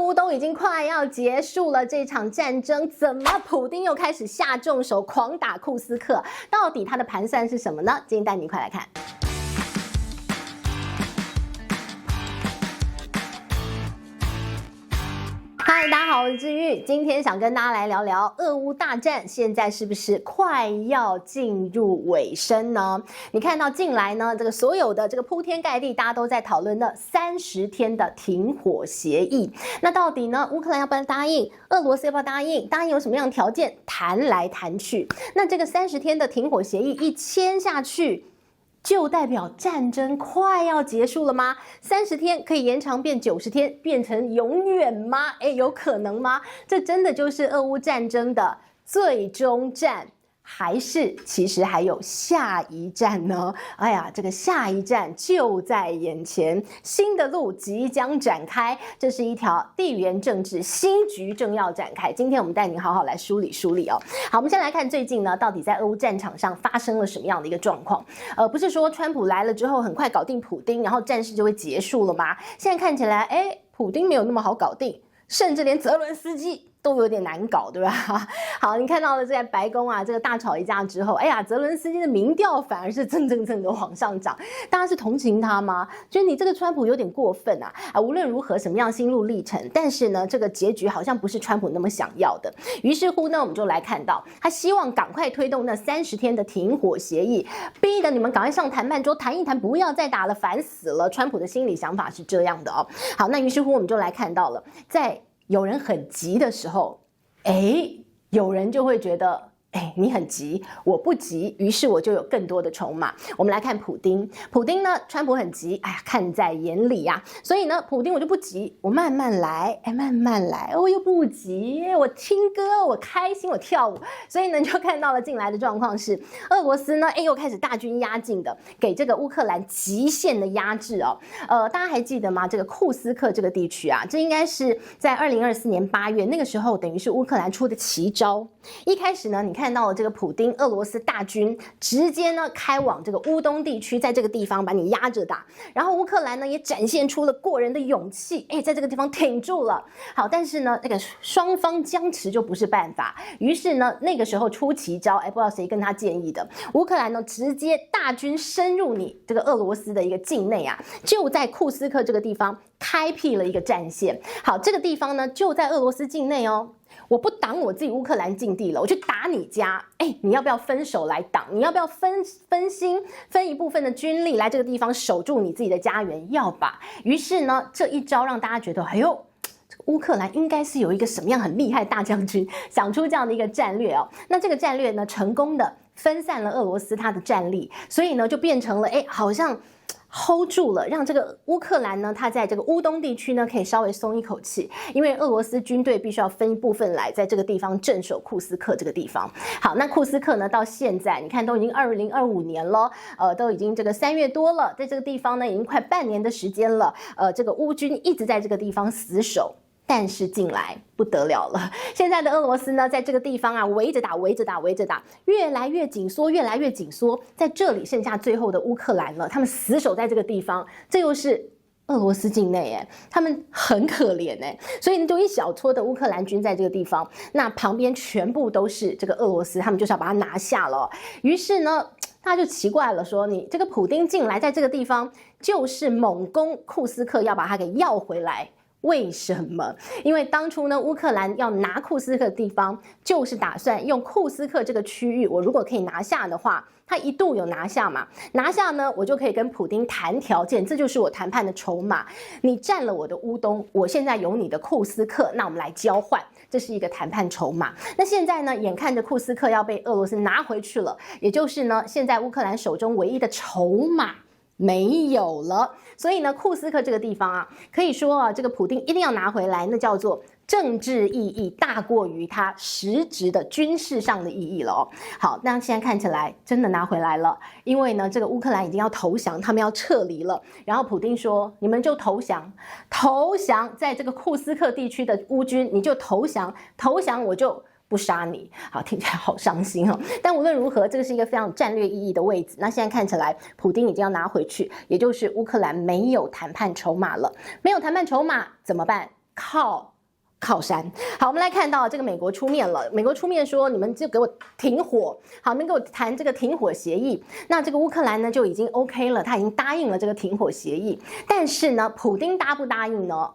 乎都已经快要结束了这场战争，怎么普丁又开始下重手狂打库斯克？到底他的盘算是什么呢？今天带你一块来看。嗨，大家好，我是治愈。今天想跟大家来聊聊俄乌大战，现在是不是快要进入尾声呢？你看到近来呢，这个所有的这个铺天盖地，大家都在讨论的30天的停火协议。那到底呢，乌克兰要不要答应？俄罗斯要不要答应？答应有什么样的条件？谈来谈去，那这个30天的停火协议一签下去，就代表战争快要结束了吗？30天可以延长变90天，变成永远吗？有可能吗？这真的就是俄乌战争的最终战，还是其实还有下一站呢？哎呀，这个下一站就在眼前，新的路即将展开，这是一条地缘政治新局正要展开。今天我们带您好好来梳理梳理哦。好，我们先来看最近呢，到底在俄乌战场上发生了什么样的一个状况？不是说川普来了之后很快搞定普丁，然后战事就会结束了吗？现在看起来，普丁没有那么好搞定，甚至连泽伦斯基都有点难搞，对吧？好，你看到了在白宫啊，这个大吵一架之后，哎呀，泽伦斯基的民调反而是蹭的往上涨，大家是同情他吗？觉得你这个川普有点过分啊！无论如何什么样心路历程，但是呢，这个结局好像不是川普那么想要的。于是乎呢，我们就来看到他希望赶快推动那30天的停火协议，逼得你们赶快上谈判桌谈一谈，不要再打了，烦死了。川普的心理想法是这样的哦。好，那于是乎我们就来看到了，在有人很急的时候，有人就会觉得，你很急，我不急，于是我就有更多的筹码。我们来看普丁，普丁呢，川普很急，看在眼里呀，所以呢，普丁我就不急，我慢慢来，慢慢来，我又不急，我听歌，我开心，我跳舞，所以呢，就看到了近来的状况是，俄罗斯呢，又开始大军压境的，给这个乌克兰极限的压制哦。大家还记得吗？这个库斯克这个地区啊，这应该是在2024年8月那个时候，等于是乌克兰出的奇招。一开始呢，你看到了这个普丁俄罗斯大军直接呢开往这个乌东地区，在这个地方把你压着打，然后乌克兰呢也展现出了过人的勇气，在这个地方挺住了。好，但是呢，这个双方僵持就不是办法，于是呢，那个时候出奇招，不知道谁跟他建议的，乌克兰呢直接大军深入你这个俄罗斯的一个境内啊，就在库斯克这个地方开辟了一个战线。好，这个地方呢就在俄罗斯境内哦。我不挡我自己乌克兰境地了，我去打你家，你要不要分手来挡？你要不要分心分一部分的军力来这个地方守住你自己的家园？要吧。于是呢，这一招让大家觉得，乌克兰应该是有一个什么样很厉害的大将军想出这样的一个战略哦。那这个战略呢，成功的分散了俄罗斯他的战力，所以呢，就变成了好像hold 住了，让这个乌克兰呢，它在这个乌东地区呢，可以稍微松一口气，因为俄罗斯军队必须要分一部分来在这个地方镇守库斯克这个地方。好，那库斯克呢，到现在你看都已经2025年了，都已经这个3月多了，在这个地方呢，已经快半年的时间了，这个乌军一直在这个地方死守。但是近来不得了了，现在的俄罗斯呢，在这个地方啊，围着打，越来越紧缩，在这里剩下最后的乌克兰了，他们死守在这个地方，这又是俄罗斯境内他们很可怜所以就一小撮的乌克兰军在这个地方，那旁边全部都是这个俄罗斯，他们就是要把它拿下了。于是呢，大家就奇怪了，说你这个普丁进来在这个地方，就是猛攻库斯克，要把它给要回来。为什么？因为当初呢，乌克兰要拿库斯克的地方，就是打算用库斯克这个区域，我如果可以拿下的话，他一度有拿下嘛，拿下呢，我就可以跟普丁谈条件，这就是我谈判的筹码。你占了我的乌东，我现在有你的库斯克，那我们来交换，这是一个谈判筹码。那现在呢，眼看着库斯克要被俄罗斯拿回去了，也就是呢，现在乌克兰手中唯一的筹码没有了，所以呢，库斯克这个地方啊，可以说啊，这个普丁一定要拿回来，那叫做政治意义大过于它实质的军事上的意义了哦。好，那现在看起来真的拿回来了，因为呢，这个乌克兰已经要投降，他们要撤离了。然后普丁说：“你们就投降，在这个库斯克地区的乌军，你就投降我就不杀你。”好，听起来好伤心哦。但无论如何，这个是一个非常有战略意义的位置。那现在看起来，普丁已经要拿回去，也就是乌克兰没有谈判筹码了。没有谈判筹码怎么办？靠靠山。好，我们来看到这个美国出面了，美国出面说你们就给我停火，好，你们给我谈这个停火协议。那这个乌克兰呢就已经 OK 了，他已经答应了这个停火协议。但是呢，普丁答不答应呢？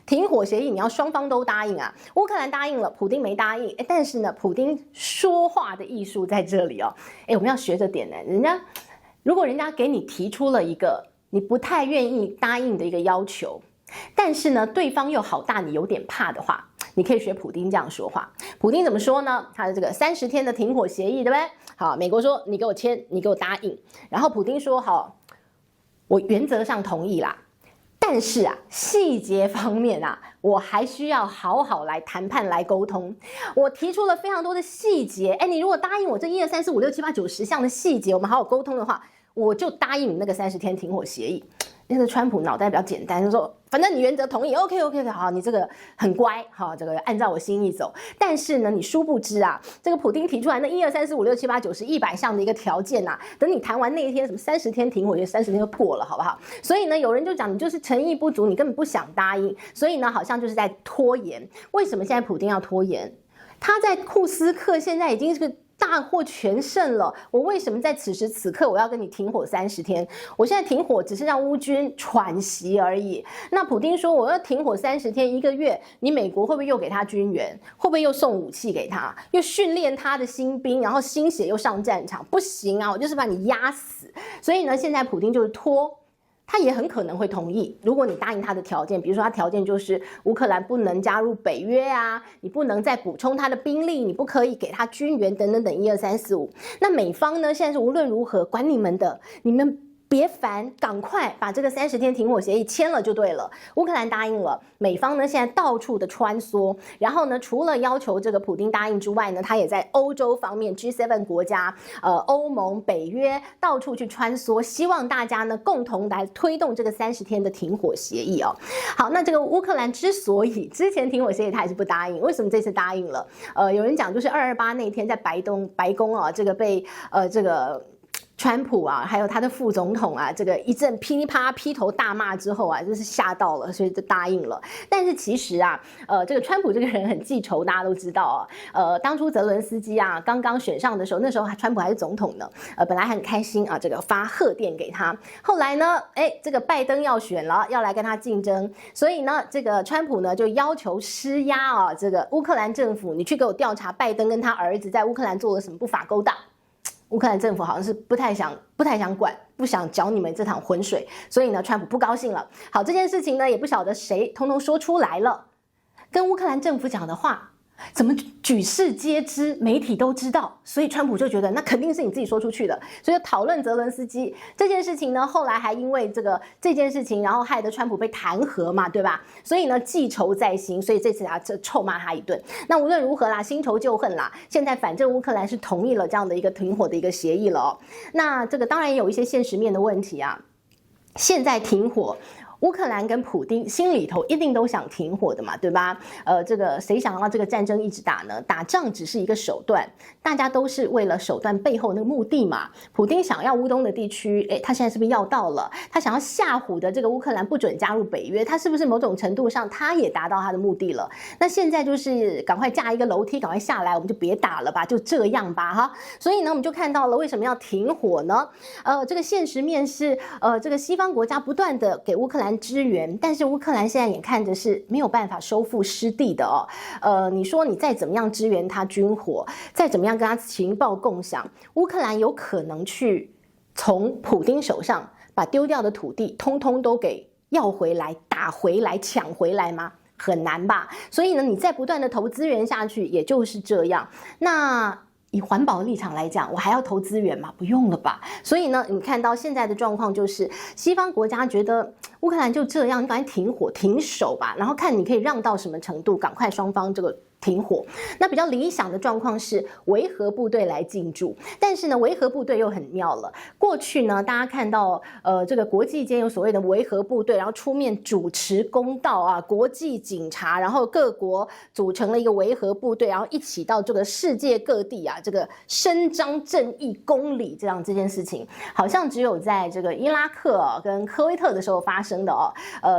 停火协议你要双方都答应啊，乌克兰答应了，普丁没答应。但是呢，普丁说话的艺术在这里哦。我们要学着点呢，如果人家给你提出了一个你不太愿意答应的一个要求，但是呢，对方又好大你有点怕的话，你可以学普丁这样说话。普丁怎么说呢？他的这个30天的停火协议，对不对？好，美国说你给我签，你给我答应。然后普丁说好，我原则上同意啦，但是啊，细节方面啊，我还需要好好来谈判来沟通。我提出了非常多的细节，你如果答应我这1、2、3、4、5、6、7、8、9、10项的细节，我们好好沟通的话，我就答应你那个30天停火协议。那个川普脑袋比较简单，就说反正你原则同意 ，OK， 好，你这个很乖，好，这个按照我心意走。但是呢，你殊不知啊，这个普丁提出来那1、2、3、4、5、6、7、8、9、10、100项的一个条件啊，等你谈完那一天，什么30天停火，就30天就破了，好不好？所以呢，有人就讲你就是诚意不足，你根本不想答应，所以呢，好像就是在拖延。为什么现在普丁要拖延？他在库斯克现在已经是个大获全胜了，我为什么在此时此刻我要跟你停火30天？我现在停火只是让乌军喘息而已。那普丁说我要停火30天1个月，你美国会不会又给他军援？会不会又送武器给他？又训练他的新兵，然后新血又上战场？不行啊，我就是把你压死。所以呢，现在普丁就是拖。他也很可能会同意，如果你答应他的条件，比如说他条件就是乌克兰不能加入北约啊，你不能再补充他的兵力，你不可以给他军援等等等1、2、3、4、5。那美方呢，现在是无论如何管你们的，你们别烦，赶快把这个30天停火协议签了就对了。乌克兰答应了，美方呢现在到处的穿梭，然后呢，除了要求这个普丁答应之外呢，他也在欧洲方面 G7 国家、欧盟、北约到处去穿梭，希望大家呢共同来推动这个30天的停火协议哦。好，那这个乌克兰之所以之前停火协议他还是不答应，为什么这次答应了？有人讲就是228那天在白宫啊，这个被这个川普啊，还有他的副总统啊，这个一阵噼里啪啦劈头大骂之后啊，就是吓到了，所以就答应了。但是其实啊，这个川普这个人很记仇，大家都知道啊。当初泽伦斯基啊刚刚选上的时候，那时候川普还是总统呢，本来很开心啊，这个发贺电给他。后来呢，这个拜登要选了，要来跟他竞争，所以呢，这个川普呢就要求施压啊，这个乌克兰政府，你去给我调查拜登跟他儿子在乌克兰做了什么不法勾当。乌克兰政府好像是不太想管，不想搅你们这趟浑水，所以呢，川普不高兴了。好，这件事情呢，也不晓得谁通通说出来了，跟乌克兰政府讲的话怎么举世皆知，媒体都知道，所以川普就觉得那肯定是你自己说出去的，所以就讨论泽伦斯基这件事情呢，后来还因为这件事情，然后害得川普被弹劾嘛，对吧？所以呢，记仇在心，所以这次这臭骂他一顿。那无论如何啦，新仇旧恨啦，现在反正乌克兰是同意了这样的一个停火的一个协议了哦。那这个当然也有一些现实面的问题啊，现在停火。乌克兰跟普丁心里头一定都想停火的嘛，对吧？这个谁想要这个战争一直打呢？打仗只是一个手段，大家都是为了手段背后那个目的嘛。普丁想要乌东的地区，他现在是不是要到了？他想要吓唬的这个乌克兰不准加入北约，他是不是某种程度上他也达到他的目的了？那现在就是赶快架一个楼梯，赶快下来，我们就别打了吧，就这样吧哈。所以呢，我们就看到了为什么要停火呢？这个现实面是这个西方国家不断的给乌克兰支援，但是乌克兰现在眼看着是没有办法收复失地的哦。你说你再怎么样支援他军火，再怎么样跟他情报共享，乌克兰有可能去从普丁手上把丢掉的土地通通都给要回来、打回来、抢回来吗？很难吧。所以呢，你再不断的投资源下去，也就是这样。那以环保的立场来讲，我还要投资源吗？不用了吧。所以呢，你看到现在的状况就是，西方国家觉得乌克兰就这样，你赶快停火停手吧，然后看你可以让到什么程度，赶快双方这个停火。那比较理想的状况是维和部队来进驻，但是呢，维和部队又很妙了。过去呢，大家看到这个国际间有所谓的维和部队，然后出面主持公道啊，国际警察，然后各国组成了一个维和部队，然后一起到这个世界各地啊，这个伸张正义公理这件事情，好像只有在这个伊拉克跟科威特的时候发生的哦。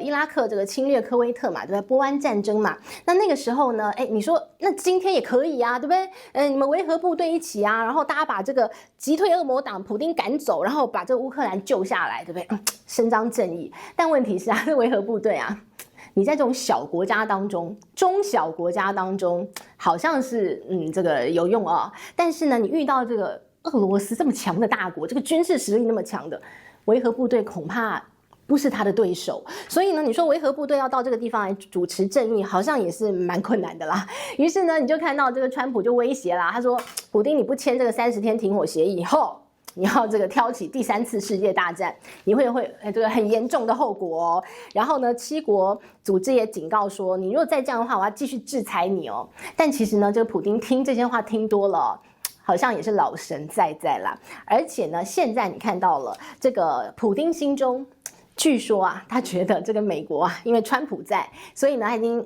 伊拉克这个侵略科威特嘛，对不对？波湾战争嘛，那个时候呢，你说那今天也可以啊，对不对？你们维和部队一起啊，然后大家把这个击退恶魔党普丁赶走，然后把这个乌克兰救下来，对不对？伸张正义。但问题是啊，这维和部队啊，你在这种小国家当中，中小国家当中，好像是这个有用啊，但是呢，你遇到这个俄罗斯这么强的大国，这个军事实力那么强的维和部队，恐怕不是他的对手，所以呢，你说维和部队要到这个地方来主持正义，好像也是蛮困难的啦。于是呢，你就看到这个川普就威胁啦，他说：“普丁，你不签这个30天停火协议以后，你要这个挑起第3次世界大战，你会这个很严重的后果哦。”然后呢，7国组织也警告说，你如果再这样的话，我要继续制裁你哦。但其实呢，这个普丁听这些话听多了，好像也是老神在在啦。而且呢，现在你看到了这个普丁心中。据说啊，他觉得这个美国啊，因为川普在，所以呢，他已经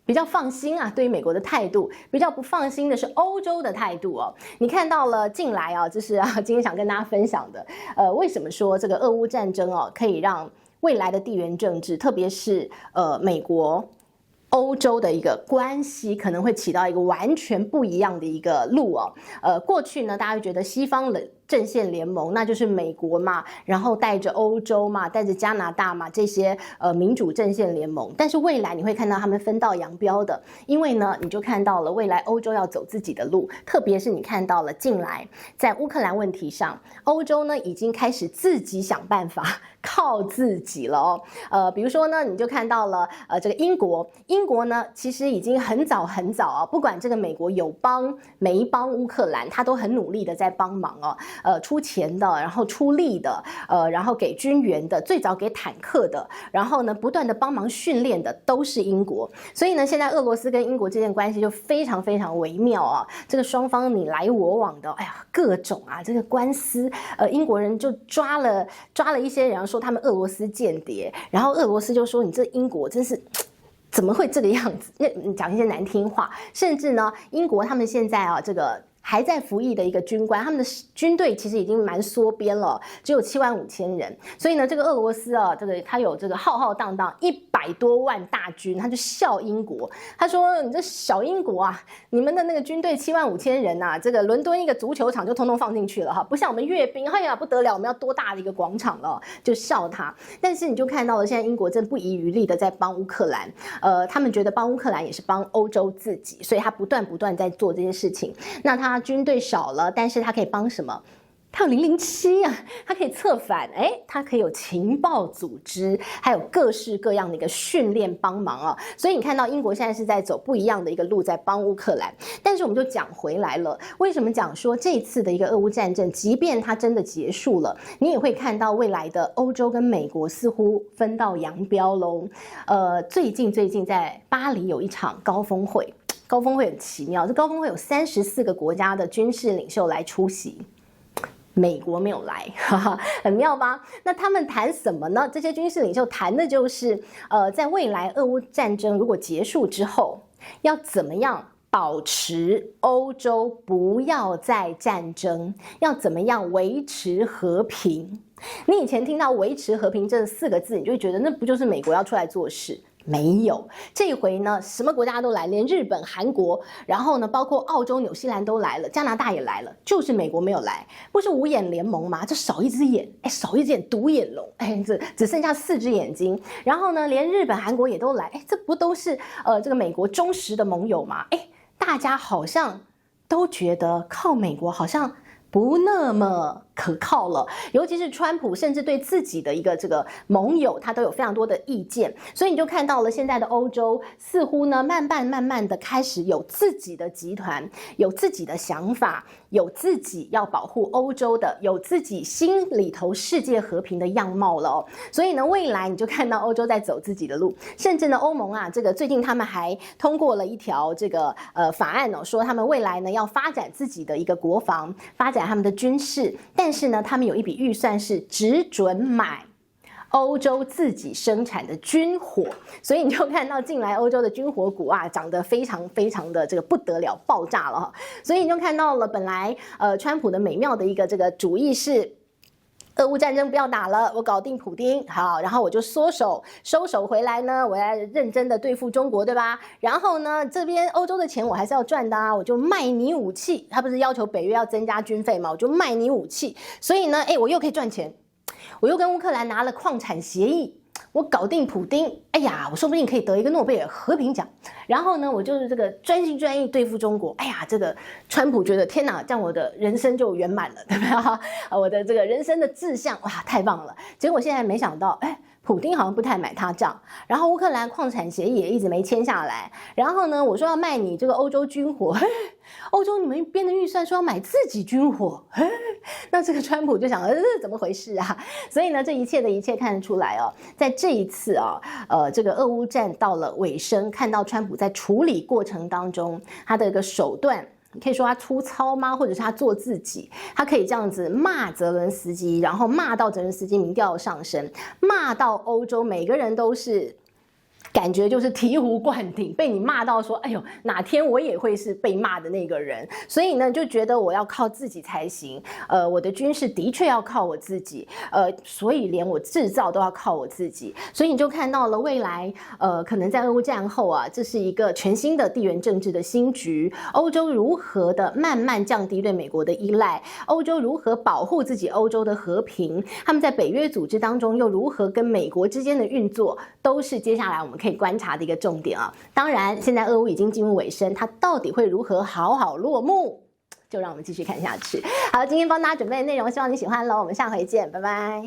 比较放心啊，对于美国的态度。比较不放心的是欧洲的态度哦。你看到了近来啊，这是今天想跟大家分享的。为什么说这个俄乌战争哦，可以让未来的地缘政治，特别是美国、欧洲的一个关系可能会起到一个完全不一样的一个路哦。过去呢，大家会觉得西方的阵线联盟，那就是美国嘛，然后带着欧洲嘛，带着加拿大嘛，这些民主阵线联盟。但是未来你会看到他们分道扬镳的，因为呢，你就看到了未来欧洲要走自己的路，特别是你看到了近来在乌克兰问题上，欧洲呢已经开始自己想办法。靠自己了哦，比如说呢，你就看到了这个英国呢，其实已经很早啊，不管这个美国有帮没帮乌克兰，他都很努力的在帮忙哦，出钱的，然后出力的，然后给军援的，最早给坦克的，然后呢，不断的帮忙训练的都是英国，所以呢，现在俄罗斯跟英国之间关系就非常非常微妙啊，这个双方你来我往的，哎呀，各种啊，这个官司，英国人就抓了一些人。说他们俄罗斯间谍，然后俄罗斯就说你这英国真是怎么会这个样子？那讲一些难听话，甚至呢，英国他们现在啊，这个还在服役的一个军官，他们的军队其实已经蛮缩编了，只有75000人。所以呢，这个俄罗斯啊，这个他有这个浩浩荡荡100多万大军，他就笑英国，他说：“你这小英国啊，你们的那个军队75000人啊，这个伦敦一个足球场就通通放进去了哈，不像我们阅兵，哎呀不得了，我们要多大的一个广场了，就笑他。但是你就看到了，现在英国正不遗余力的在帮乌克兰，他们觉得帮乌克兰也是帮欧洲自己，所以他不断在做这些事情。那他军队少了，但是他可以帮什么？他有007啊，他可以策反，他可以有情报组织，还有各式各样的一个训练帮忙啊。所以你看到英国现在是在走不一样的一个路，在帮乌克兰。但是我们就讲回来了，为什么讲说这一次的一个俄乌战争，即便它真的结束了，你也会看到未来的欧洲跟美国似乎分道扬镳喽。最近在巴黎有一场高峰会。高峰会很奇妙，这高峰会有34个国家的军事领袖来出席，美国没有来，很妙吧？那他们谈什么呢？这些军事领袖谈的就是，在未来俄乌战争如果结束之后，要怎么样保持欧洲不要再战争，要怎么样维持和平？你以前听到维持和平这4个字，你就会觉得那不就是美国要出来做事？没有，这回呢，什么国家都来，连日本、韩国，然后呢，包括澳洲、纽西兰都来了，加拿大也来了，就是美国没有来，不是五眼联盟吗？这少一只眼，少一只眼独眼龙，只剩下4只眼睛。然后呢，连日本、韩国也都来，这不都是这个美国忠实的盟友吗？大家好像都觉得靠美国好像不那么可靠了，尤其是川普，甚至对自己的一个这个盟友，他都有非常多的意见，所以你就看到了现在的欧洲似乎呢，慢慢的开始有自己的集团，有自己的想法，有自己要保护欧洲的，有自己心里头世界和平的样貌了哦。所以呢，未来你就看到欧洲在走自己的路，甚至呢，欧盟啊，这个最近他们还通过了一条这个法案哦，说他们未来呢要发展自己的一个国防，发展他们的军事，但是呢，他们有一笔预算是只准买欧洲自己生产的军火，所以你就看到近来欧洲的军火股啊涨得非常的这个不得了，爆炸了哈。所以你就看到了本来川普的美妙的一个这个主意是，俄乌战争不要打了，我搞定普丁，好，然后我就收手回来呢，我要认真的对付中国，对吧？然后呢，这边欧洲的钱我还是要赚的啊，我就卖你武器，他不是要求北约要增加军费嘛，我就卖你武器，所以呢，我又可以赚钱，我又跟乌克兰拿了矿产协议。我搞定普丁，哎呀，我说不定可以得一个诺贝尔和平奖。然后呢，我就是这个专心专意对付中国。哎呀，这个川普觉得天哪，这样我的人生就圆满了，对不对？我的这个人生的志向，哇，太棒了。结果现在没想到，普丁好像不太买他账，然后乌克兰矿产协议也一直没签下来。然后呢，我说要卖你这个欧洲军火，欧洲你们编的预算说要买自己军火，那这个川普就想怎么回事啊？所以呢，这一切的一切看得出来哦，在这一次啊，这个俄乌战到了尾声，看到川普在处理过程当中他的一个手段。你可以说他粗糙吗？或者是他做自己？他可以这样子骂泽伦斯基，然后骂到泽伦斯基民调上升，骂到欧洲每个人都是。感觉就是醍醐灌顶，被你骂到说，哎呦，哪天我也会是被骂的那个人，所以呢，就觉得我要靠自己才行。我的军事的确要靠我自己，所以连我制造都要靠我自己。所以你就看到了未来，可能在俄乌战后啊，这是一个全新的地缘政治的新局。欧洲如何的慢慢降低对美国的依赖，欧洲如何保护自己欧洲的和平，他们在北约组织当中又如何跟美国之间的运作，都是接下来我们可以观察的一个重点啊。当然，现在俄乌已经进入尾声，它到底会如何好好落幕，就让我们继续看下去。好，今天帮大家准备的内容，希望你喜欢喽。我们下回见，拜拜。